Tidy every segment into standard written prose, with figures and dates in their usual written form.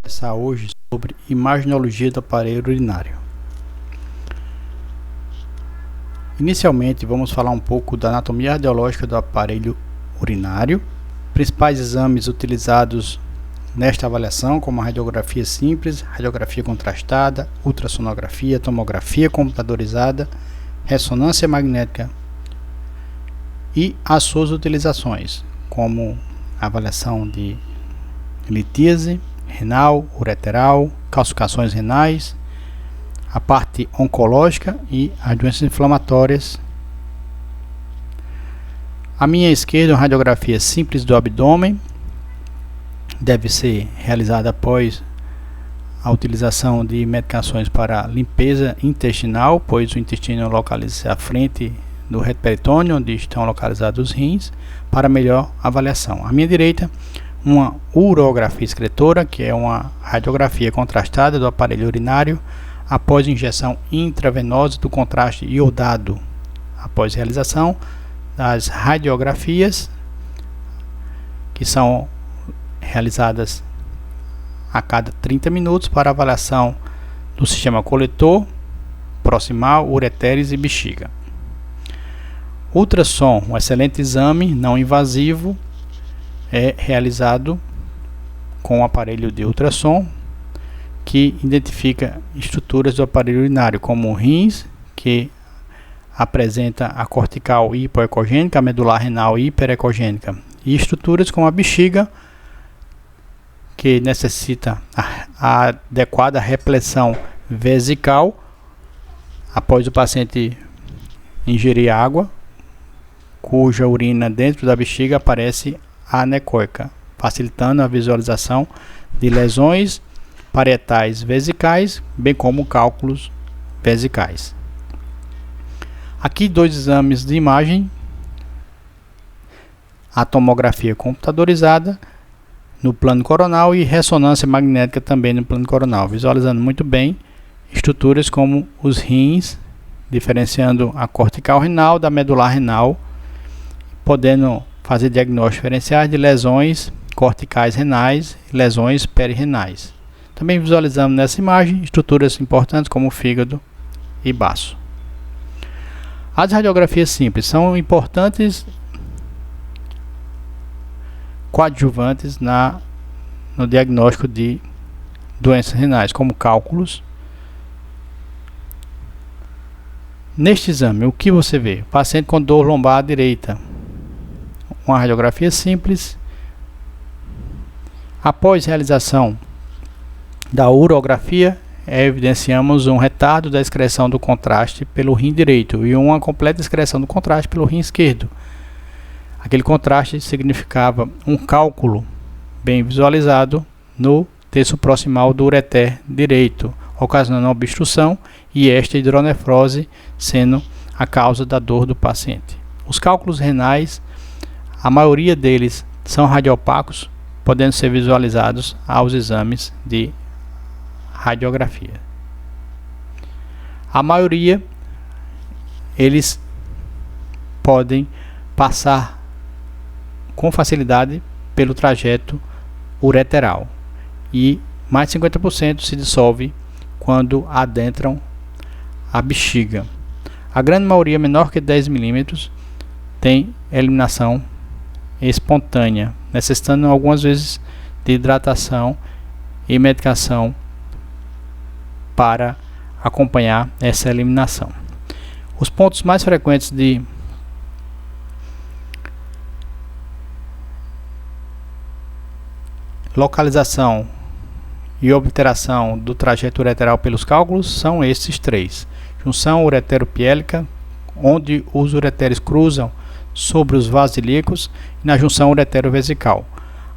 Conversar hoje sobre imaginologia do aparelho urinário. Inicialmente, vamos falar um pouco da anatomia radiológica do aparelho urinário, principais exames utilizados nesta avaliação, como a radiografia simples, radiografia contrastada, ultrassonografia, tomografia computadorizada, ressonância magnética e as suas utilizações, como a avaliação de litíase renal, ureteral, calcificações renais, a parte oncológica e as doenças inflamatórias. À minha esquerda, uma radiografia simples do abdômen, deve ser realizada após a utilização de medicações para limpeza intestinal, pois o intestino localiza-se à frente do reto peritôneo, onde estão localizados os rins, para melhor avaliação. À minha direita, uma urografia excretora, que é uma radiografia contrastada do aparelho urinário após injeção intravenosa do contraste iodado. Após realização das radiografias, que são realizadas a cada 30 minutos para avaliação do sistema coletor, proximal, ureteres e bexiga. Ultrassom, um excelente exame não invasivo, é realizado com o aparelho de ultrassom que identifica estruturas do aparelho urinário, como rins, que apresenta a cortical hipoecogênica, a medular renal hiperecogênica, e estruturas como a bexiga, que necessita a adequada repressão vesical após o paciente ingerir água, cuja urina dentro da bexiga aparece anecoica, facilitando a visualização de lesões parietais vesicais, bem como cálculos vesicais. Aqui dois exames de imagem, a tomografia computadorizada no plano coronal e ressonância magnética também no plano coronal, visualizando muito bem estruturas como os rins, diferenciando a cortical renal da medular renal, podendo fazer diagnósticos diferenciais de lesões corticais renais e lesões perirenais. Também visualizamos nessa imagem estruturas importantes como o fígado e baço. As radiografias simples são importantes coadjuvantes no diagnóstico de doenças renais, como cálculos. Neste exame, o que você vê? Paciente com dor lombar à direita. Uma radiografia simples. Após realização da urografia, evidenciamos um retardo da excreção do contraste pelo rim direito e uma completa excreção do contraste pelo rim esquerdo. Aquele contraste significava um cálculo bem visualizado no terço proximal do ureter direito, ocasionando obstrução e esta hidronefrose sendo a causa da dor do paciente. Os cálculos renais, a maioria deles são radiopacos, podendo ser visualizados aos exames de radiografia. A maioria, eles podem passar com facilidade pelo trajeto ureteral e mais de 50% se dissolve quando adentram a bexiga. A grande maioria, menor que 10 milímetros, tem eliminação espontânea, necessitando algumas vezes de hidratação e medicação para acompanhar essa eliminação. Os pontos mais frequentes de localização e obliteração do trajeto ureteral pelos cálculos são esses três: junção ureteropiélica, onde os ureteres cruzam sobre os vasos ilíacos, e na junção ureterovesical.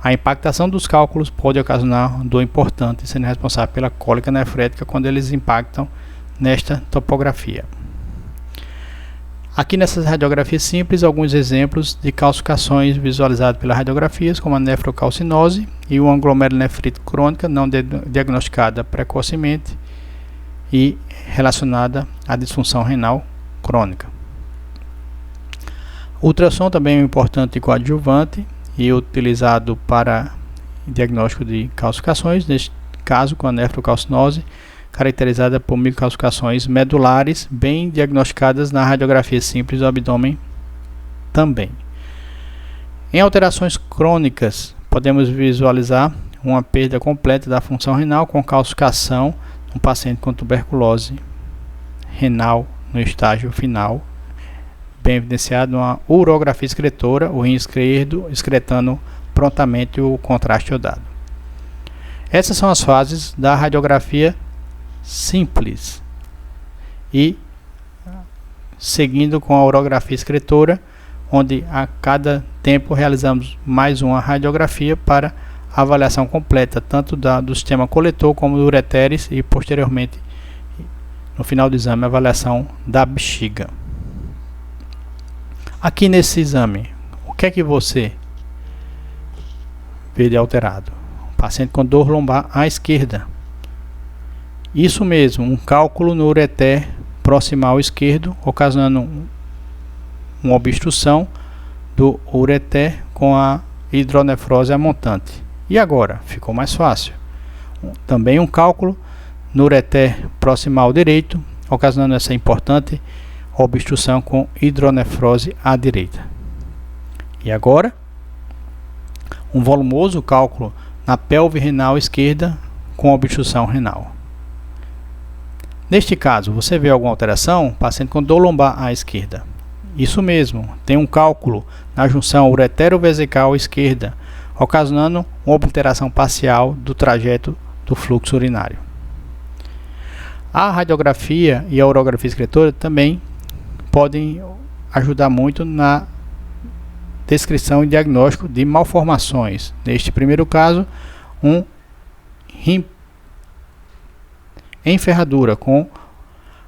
A impactação dos cálculos pode ocasionar dor importante, sendo responsável pela cólica nefrética quando eles impactam nesta topografia. Aqui nessas radiografias simples, alguns exemplos de calcificações visualizadas pelas radiografias, como a nefrocalcinose e uma glomerulonefrite crônica não diagnosticada precocemente e relacionada à disfunção renal crônica. O ultrassom também é um importante coadjuvante e utilizado para diagnóstico de calcificações. Neste caso com a nefrocalcinose, caracterizada por microcalcificações medulares, bem diagnosticadas na radiografia simples do abdômen também. Em alterações crônicas, podemos visualizar uma perda completa da função renal com calcificação no paciente com tuberculose renal no estágio final, bem evidenciado uma urografia excretora, o rim esquerdo excretando prontamente o contraste iodado. Essas são as fases da radiografia simples. E seguindo com a urografia excretora, onde a cada tempo realizamos mais uma radiografia para avaliação completa, tanto do sistema coletor como do ureteres e posteriormente, no final do exame, a avaliação da bexiga. Aqui nesse exame, o que é que você vê de alterado? Paciente com dor lombar à esquerda. Isso mesmo, um cálculo no ureter proximal esquerdo, ocasionando uma obstrução do ureter com a hidronefrose a montante. E agora? Ficou mais fácil. Também um cálculo no ureter proximal direito, ocasionando essa importante obstrução com hidronefrose à direita. E agora? Um volumoso cálculo na pelve renal esquerda com obstrução renal. Neste caso, você vê alguma alteração? Paciente com dor lombar à esquerda. Isso mesmo, tem um cálculo na junção uretero-vesical esquerda, ocasionando uma obliteração parcial do trajeto do fluxo urinário. A radiografia e a urografia excretora também podem ajudar muito na descrição e diagnóstico de malformações. Neste primeiro caso, um rim em ferradura com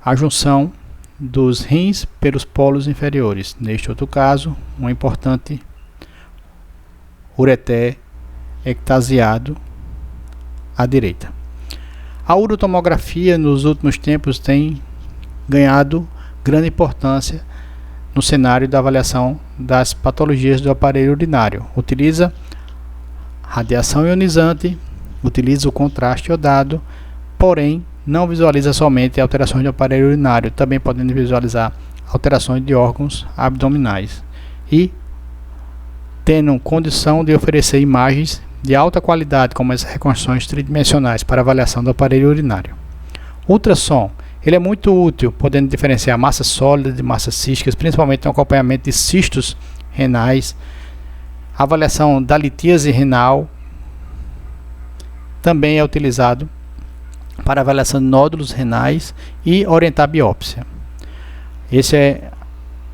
a junção dos rins pelos polos inferiores. Neste outro caso, um importante ureter ectasiado à direita. A urotomografia nos últimos tempos tem ganhado grande importância no cenário da avaliação das patologias do aparelho urinário. Utiliza radiação ionizante, utiliza o contraste iodado, porém não visualiza somente alterações do aparelho urinário, também podendo visualizar alterações de órgãos abdominais e tendo condição de oferecer imagens de alta qualidade, como as reconstruções tridimensionais para avaliação do aparelho urinário. Ultrassom, ele é muito útil, podendo diferenciar massa sólida de massas císticas, principalmente no acompanhamento de cistos renais, avaliação da litíase renal, também é utilizado para avaliação de nódulos renais e orientar a biópsia. Esse é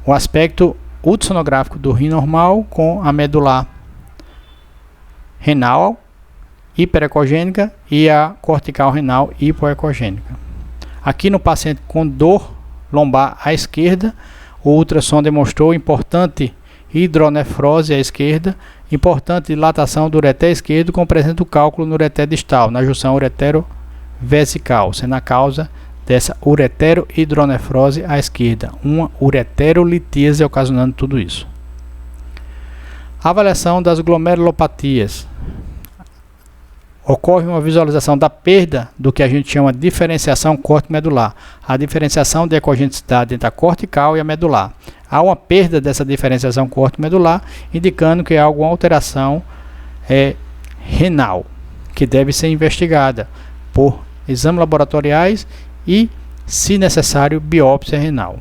o aspecto ultrassonográfico do rim normal com a medular renal hiperecogênica e a cortical renal hipoecogênica. Aqui no paciente com dor lombar à esquerda, o ultrassom demonstrou importante hidronefrose à esquerda, importante dilatação do ureter esquerdo com presença do cálculo no ureter distal, na junção uretero-vesical, sendo a causa dessa uretero-hidronefrose à esquerda, uma ureterolitíase ocasionando tudo isso. Avaliação das glomerulopatias. Ocorre uma visualização da perda do que a gente chama de diferenciação córtico-medular, a diferenciação de ecogenicidade entre a cortical e a medular. Há uma perda dessa diferenciação córtico-medular, indicando que há alguma alteração renal, que deve ser investigada por exames laboratoriais e, se necessário, biópsia renal.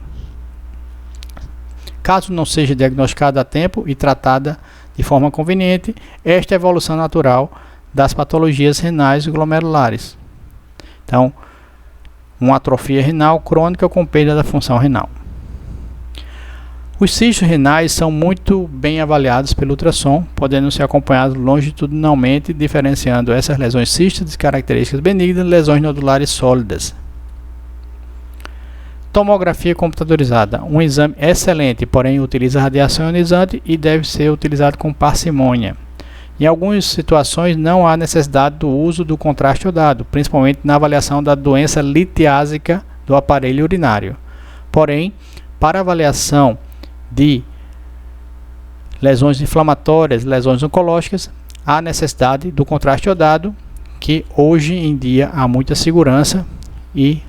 Caso não seja diagnosticada a tempo e tratada de forma conveniente, esta é a evolução natural das patologias renais glomerulares. Então, uma atrofia renal crônica com perda da função renal. Os cistos renais são muito bem avaliados pelo ultrassom, podendo ser acompanhados longitudinalmente, diferenciando essas lesões císticas de características benignas de lesões nodulares sólidas. Tomografia computadorizada, um exame excelente, porém utiliza radiação ionizante e deve ser utilizado com parcimônia. Em algumas situações não há necessidade do uso do contraste iodado, principalmente na avaliação da doença litiásica do aparelho urinário. Porém, para avaliação de lesões inflamatórias, lesões oncológicas, há necessidade do contraste iodado, que hoje em dia há muita segurança e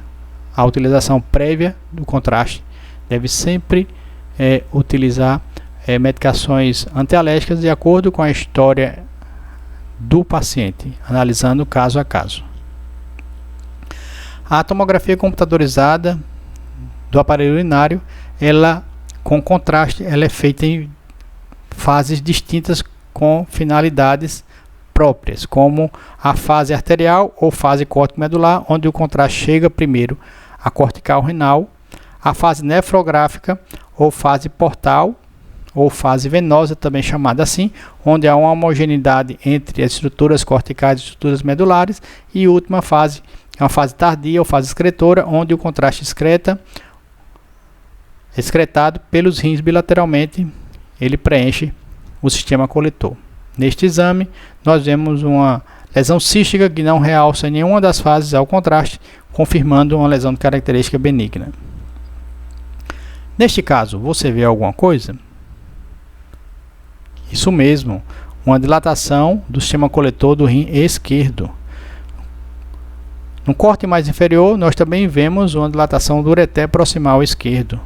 a utilização prévia do contraste deve sempre utilizar medicações antialérgicas de acordo com a história do paciente, analisando caso a caso. A tomografia computadorizada do aparelho urinário, ela com contraste, ela é feita em fases distintas com finalidades próprias, como a fase arterial ou fase córtico-medular, onde o contraste chega primeiro à cortical renal, a fase nefrográfica ou fase portal ou fase venosa, também chamada assim, onde há uma homogeneidade entre as estruturas corticais e estruturas medulares, e a última fase é uma fase tardia ou fase excretora, onde o contraste excretado pelos rins bilateralmente, ele preenche o sistema coletor. Neste exame, nós vemos uma lesão cística que não realça em nenhuma das fases ao contraste, confirmando uma lesão de característica benigna. Neste caso, você vê alguma coisa? Isso mesmo, uma dilatação do sistema coletor do rim esquerdo. No corte mais inferior, nós também vemos uma dilatação do ureter proximal esquerdo.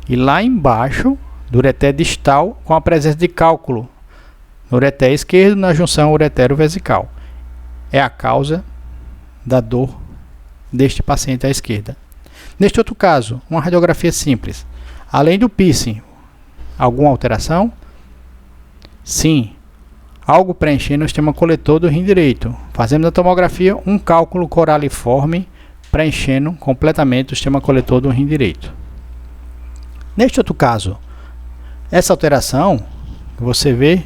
E lá embaixo, do ureter distal, com a presença de cálculo no ureter esquerdo, na junção uretero-vesical. É a causa da dor deste paciente à esquerda. Neste outro caso, uma radiografia simples. Além do piercing, alguma alteração? Sim, algo preenchendo o sistema coletor do rim direito. Fazemos na tomografia um cálculo coraliforme preenchendo completamente o sistema coletor do rim direito. Neste outro caso, essa alteração, você vê,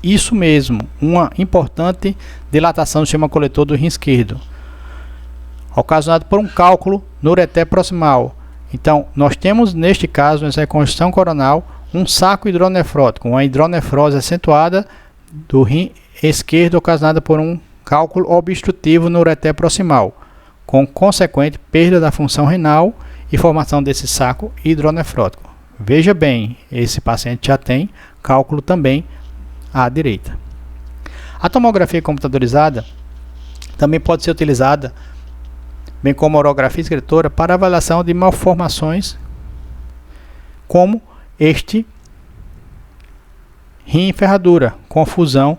isso mesmo, uma importante dilatação do sistema coletor do rim esquerdo, ocasionado por um cálculo no ureter proximal. Então, nós temos neste caso, nessa reconstrução coronal, um saco hidronefrótico, uma hidronefrose acentuada do rim esquerdo ocasionada por um cálculo obstrutivo no ureter proximal, com consequente perda da função renal e formação desse saco hidronefrótico. Veja bem, esse paciente já tem cálculo também à direita. A tomografia computadorizada também pode ser utilizada, bem como a orografia excretora, para avaliação de malformações, como este rim em ferradura, com fusão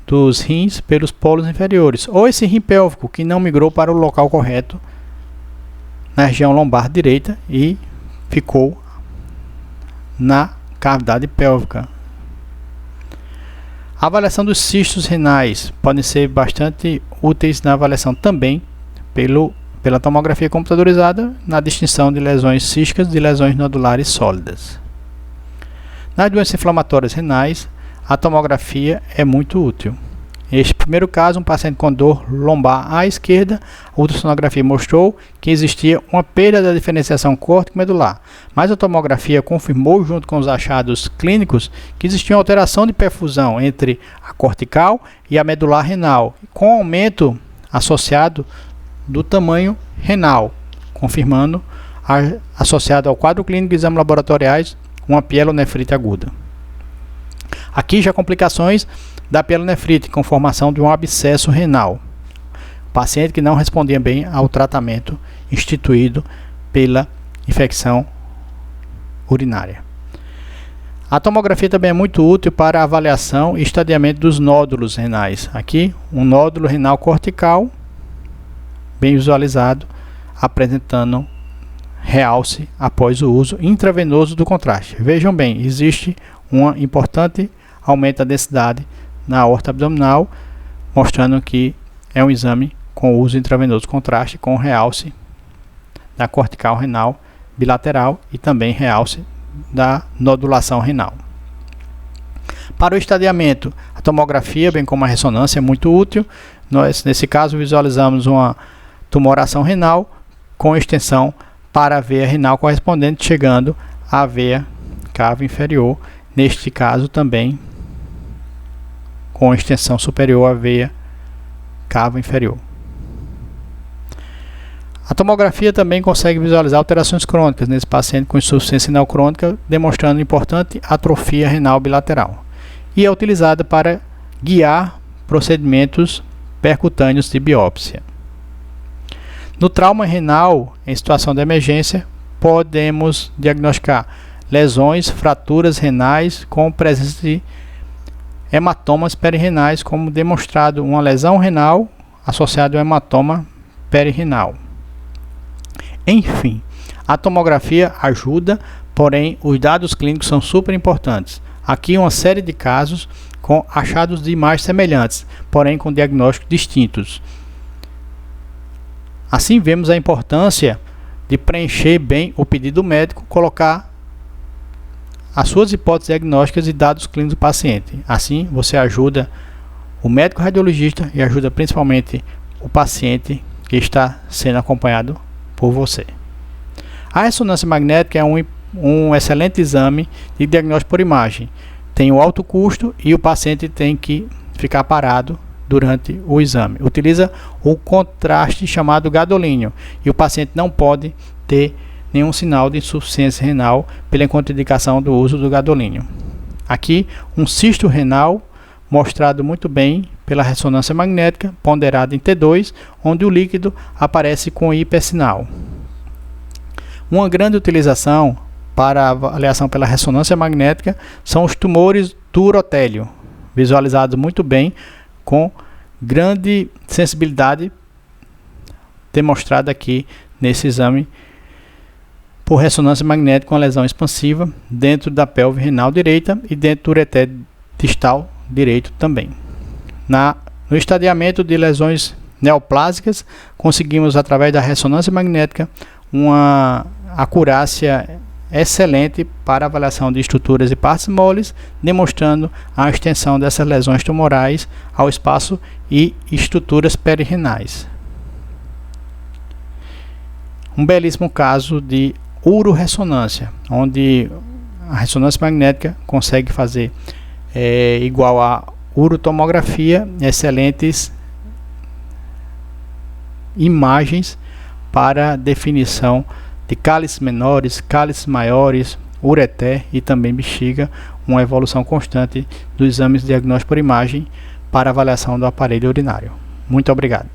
dos rins pelos polos inferiores, ou esse rim pélvico que não migrou para o local correto na região lombar direita e ficou na cavidade pélvica. A avaliação dos cistos renais podem ser bastante úteis na avaliação também pela tomografia computadorizada, na distinção de lesões císticas de lesões nodulares sólidas. Nas doenças inflamatórias renais, a tomografia é muito útil. Neste primeiro caso, um paciente com dor lombar à esquerda, a ultrassonografia mostrou que existia uma perda da diferenciação córtico-medular, mas a tomografia confirmou, junto com os achados clínicos, que existia uma alteração de perfusão entre a cortical e a medular renal, com aumento associado do tamanho renal, confirmando, associado ao quadro clínico de exames laboratoriais, uma pielonefrite aguda. Aqui já complicações da pielonefrite, com formação de um abscesso renal. Paciente que não respondia bem ao tratamento instituído pela infecção urinária. A tomografia também é muito útil para a avaliação e estadiamento dos nódulos renais. Aqui, um nódulo renal cortical, bem visualizado, apresentando realce após o uso intravenoso do contraste. Vejam bem, existe um importante aumento da densidade na aorta abdominal, mostrando que é um exame com uso intravenoso do contraste, com realce da cortical renal bilateral e também realce da nodulação renal. Para o estadiamento, a tomografia, bem como a ressonância, é muito útil. Nós, nesse caso, visualizamos uma tumoração renal com extensão para a veia renal correspondente, chegando à veia cava inferior, neste caso também com extensão superior à veia cava inferior. A tomografia também consegue visualizar alterações crônicas nesse paciente com insuficiência renal crônica, demonstrando importante atrofia renal bilateral. E é utilizada para guiar procedimentos percutâneos de biópsia. No trauma renal, em situação de emergência, podemos diagnosticar lesões, fraturas renais com presença de hematomas perirenais, como demonstrado uma lesão renal associada a um hematoma perirenal. Enfim, a tomografia ajuda, porém os dados clínicos são super importantes. Aqui uma série de casos com achados de imagens semelhantes, porém com diagnósticos distintos. Assim vemos a importância de preencher bem o pedido médico, colocar as suas hipóteses diagnósticas e dados clínicos do paciente. Assim você ajuda o médico radiologista e ajuda principalmente o paciente que está sendo acompanhado por você. A ressonância magnética é um excelente exame de diagnóstico por imagem. Tem um alto custo e o paciente tem que ficar parado durante o exame. Utiliza o contraste chamado gadolínio e o paciente não pode ter nenhum sinal de insuficiência renal pela contraindicação do uso do gadolínio. Aqui um cisto renal mostrado muito bem pela ressonância magnética ponderada em T2, onde o líquido aparece com hipersinal. Uma grande utilização para avaliação pela ressonância magnética são os tumores do urotélio, visualizados muito bem com grande sensibilidade demonstrada aqui nesse exame por ressonância magnética com lesão expansiva dentro da pelve renal direita e dentro do ureter distal direito também. No estadiamento de lesões neoplásicas, conseguimos através da ressonância magnética uma acurácia excelente para avaliação de estruturas e partes moles, demonstrando a extensão dessas lesões tumorais ao espaço e estruturas perirenais. Um belíssimo caso de uroressonância, onde a ressonância magnética consegue fazer igual a urotomografia, excelentes imagens para definição de cálices menores, cálices maiores, ureter e também bexiga, uma evolução constante dos exames de diagnóstico por imagem para avaliação do aparelho urinário. Muito obrigado.